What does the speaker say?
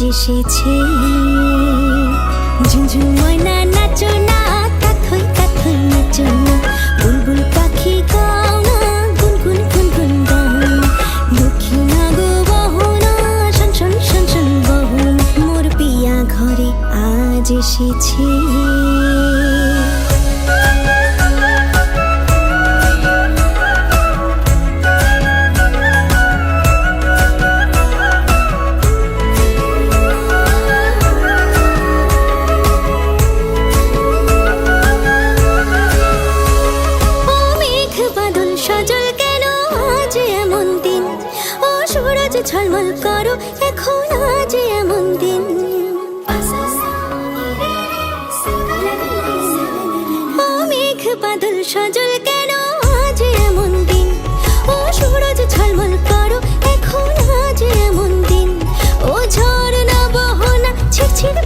এসেছে। ঝুনঝুন ময়না নাচো না, কাথই কাথই নাচো না, বুলবুল পাখি গাও না, গুনগুন গুনগুন গাও না, দক্ষিণা গো বহো না, শন শন শন শন বহো, মোর পিয়া ঘরে আজ এসেছে। ঝলমল করো এখন আজ এমন দিন, ও মেঘ বাদল সজল কেন আজ এমন দিন, ও সূরজ ঝলমল করো এখন আজ এমন দিন, ও ঝড় না বহো না ছিড় ছিড়